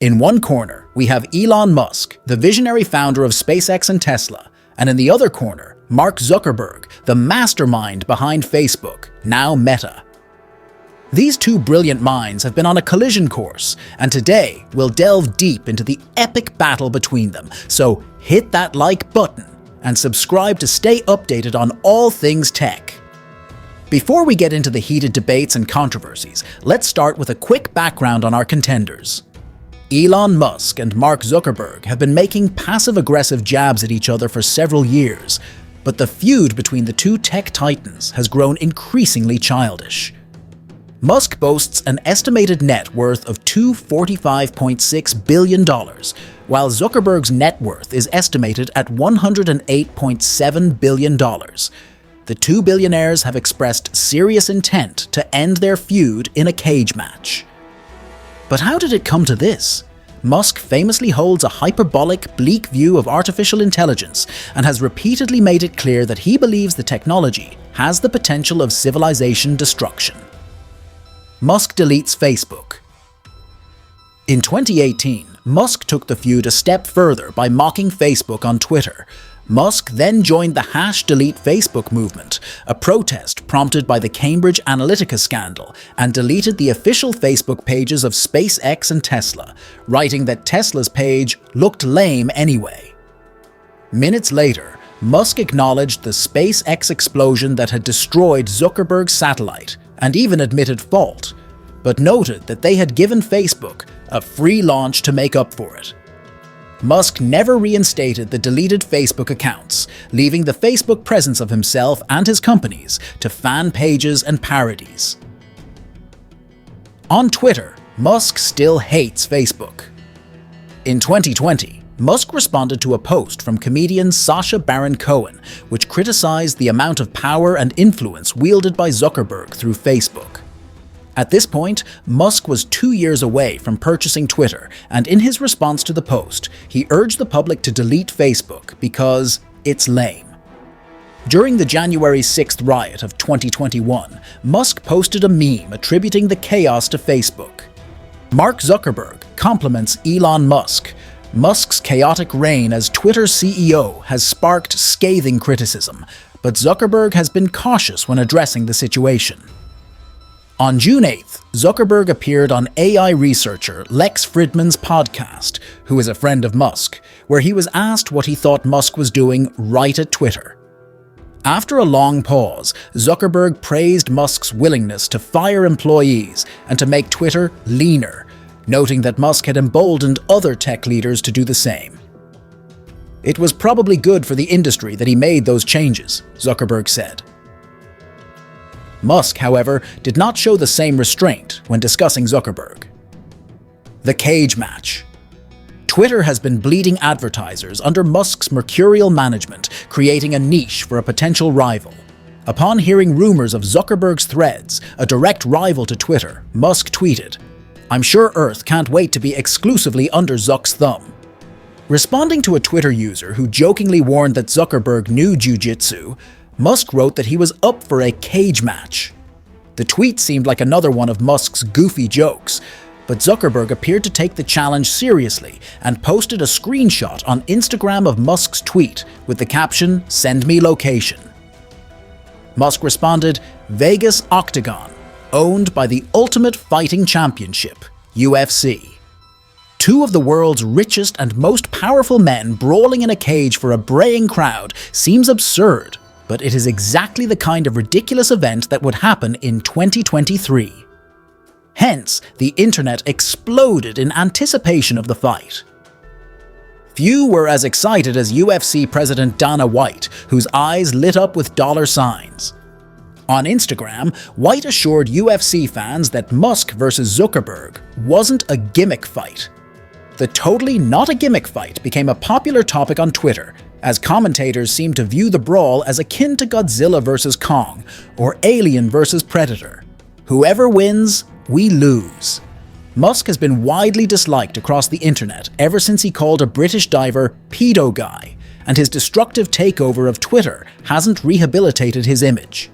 In one corner, we have Elon Musk, the visionary founder of SpaceX and Tesla, and in the other corner, Mark Zuckerberg, the mastermind behind Facebook, now Meta. These two brilliant minds have been on a collision course, and today we'll delve deep into the epic battle between them, so hit that like button and subscribe to stay updated on all things tech. Before we get into the heated debates and controversies, let's start with a quick background on our contenders. Elon Musk and Mark Zuckerberg have been making passive-aggressive jabs at each other for several years, but the feud between the two tech titans has grown increasingly childish. Musk boasts an estimated net worth of $245.6 billion, while Zuckerberg's net worth is estimated at $108.7 billion. The two billionaires have expressed serious intent to end their feud in a cage match. But how did it come to this? Musk famously holds a hyperbolic, bleak view of artificial intelligence and has repeatedly made it clear that he believes the technology has the potential of civilization destruction. Musk deletes Facebook. In 2018, Musk took the feud a step further by mocking Facebook on Twitter. Musk then joined the #DeleteFacebook movement, a protest prompted by the Cambridge Analytica scandal, and deleted the official Facebook pages of SpaceX and Tesla, writing that Tesla's page looked lame anyway. Minutes later, Musk acknowledged the SpaceX explosion that had destroyed Zuckerberg's satellite, and even admitted fault, but noted that they had given Facebook a free launch to make up for it. Musk never reinstated the deleted Facebook accounts, leaving the Facebook presence of himself and his companies to fan pages and parodies. On Twitter, Musk still hates Facebook. In 2020, Musk responded to a post from comedian Sacha Baron Cohen, which criticized the amount of power and influence wielded by Zuckerberg through Facebook. At this point, Musk was 2 years away from purchasing Twitter, and in his response to the post, he urged the public to delete Facebook because it's lame. During the January 6th riot of 2021, Musk posted a meme attributing the chaos to Facebook. Mark Zuckerberg compliments Elon Musk. Musk's chaotic reign as Twitter's CEO has sparked scathing criticism, but Zuckerberg has been cautious when addressing the situation. On June 8th, Zuckerberg appeared on AI researcher Lex Fridman's podcast, who is a friend of Musk, where he was asked what he thought Musk was doing right at Twitter. After a long pause, Zuckerberg praised Musk's willingness to fire employees and to make Twitter leaner, noting that Musk had emboldened other tech leaders to do the same. "It was probably good for the industry that he made those changes," Zuckerberg said. Musk, however, did not show the same restraint when discussing Zuckerberg. The cage match. Twitter has been bleeding advertisers under Musk's mercurial management, creating a niche for a potential rival. Upon hearing rumors of Zuckerberg's Threads, a direct rival to Twitter, Musk tweeted, "I'm sure Earth can't wait to be exclusively under Zuck's thumb." Responding to a Twitter user who jokingly warned that Zuckerberg knew jiu-jitsu, Musk wrote that he was up for a cage match. The tweet seemed like another one of Musk's goofy jokes, but Zuckerberg appeared to take the challenge seriously and posted a screenshot on Instagram of Musk's tweet with the caption, "Send me location." Musk responded, "Vegas Octagon, owned by the Ultimate Fighting Championship, UFC. Two of the world's richest and most powerful men brawling in a cage for a braying crowd seems absurd, but it is exactly the kind of ridiculous event that would happen in 2023. Hence, the internet exploded in anticipation of the fight. Few were as excited as UFC President Dana White, whose eyes lit up with dollar signs. On Instagram, White assured UFC fans that Musk versus Zuckerberg wasn't a gimmick fight. The totally not a gimmick fight became a popular topic on Twitter, as commentators seem to view the brawl as akin to Godzilla vs. Kong or Alien vs. Predator. Whoever wins, we lose. Musk has been widely disliked across the internet ever since he called a British diver pedo guy, and his destructive takeover of Twitter hasn't rehabilitated his image.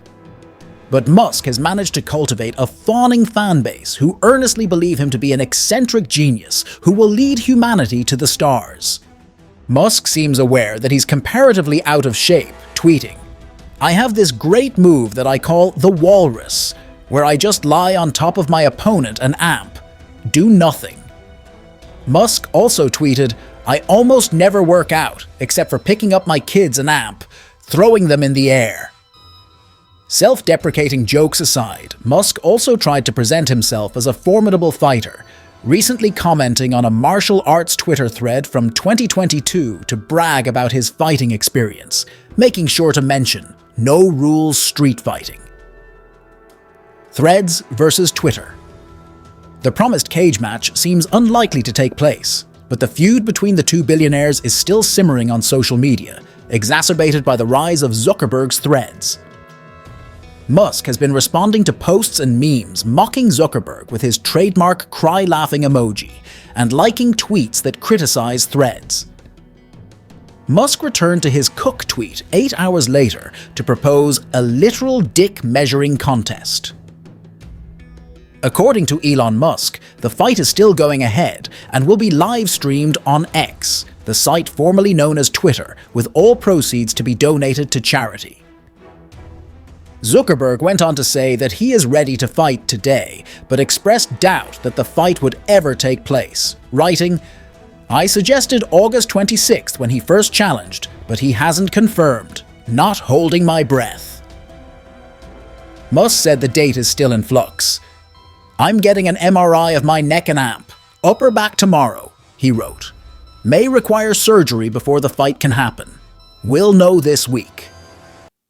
But Musk has managed to cultivate a fawning fanbase who earnestly believe him to be an eccentric genius who will lead humanity to the stars. Musk seems aware that he's comparatively out of shape, tweeting, "I have this great move that I call the walrus, where I just lie on top of my opponent and amp. Do nothing." Musk also tweeted, "I almost never work out, except for picking up my kids and amp, throwing them in the air." Self-deprecating jokes aside, Musk also tried to present himself as a formidable fighter, recently commenting on a martial arts Twitter thread from 2022 to brag about his fighting experience, making sure to mention no rules street fighting. Threads versus Twitter. The promised cage match seems unlikely to take place, but the feud between the two billionaires is still simmering on social media, exacerbated by the rise of Zuckerberg's threads. Musk has been responding to posts and memes mocking Zuckerberg with his trademark cry-laughing emoji and liking tweets that criticize threads. Musk returned to his Cook tweet 8 hours later to propose a literal dick measuring contest. According to Elon Musk, the fight is still going ahead and will be live-streamed on X, the site formerly known as Twitter, with all proceeds to be donated to charity. Zuckerberg went on to say that he is ready to fight today, but expressed doubt that the fight would ever take place, writing, "I suggested August 26th when he first challenged, but he hasn't confirmed. Not holding my breath." Musk said the date is still in flux. "I'm getting an MRI of my neck and amp. Upper back tomorrow," he wrote. "May require surgery before the fight can happen. We'll know this week."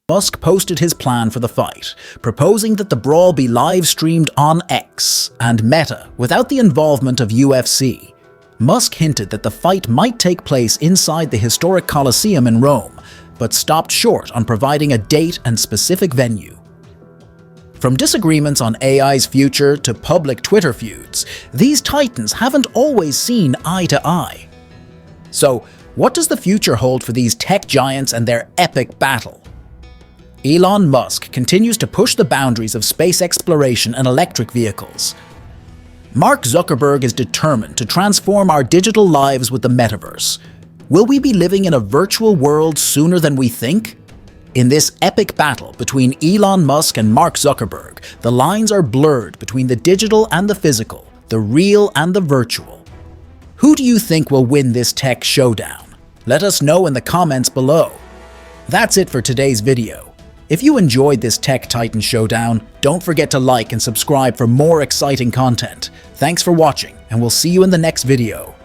Musk posted his plan for the fight, proposing that the brawl be live-streamed on X and Meta without the involvement of UFC. Musk hinted that the fight might take place inside the historic Colosseum in Rome, but stopped short on providing a date and specific venue. From disagreements on AI's future to public Twitter feuds, these titans haven't always seen eye to eye. So, what does the future hold for these tech giants and their epic battle? Elon Musk continues to push the boundaries of space exploration and electric vehicles. Mark Zuckerberg is determined to transform our digital lives with the metaverse. Will we be living in a virtual world sooner than we think? In this epic battle between Elon Musk and Mark Zuckerberg, the lines are blurred between the digital and the physical, the real and the virtual. Who do you think will win this tech showdown? Let us know in the comments below. That's it for today's video. If you enjoyed this Tech Titan showdown, don't forget to like and subscribe for more exciting content. Thanks for watching, and we'll see you in the next video.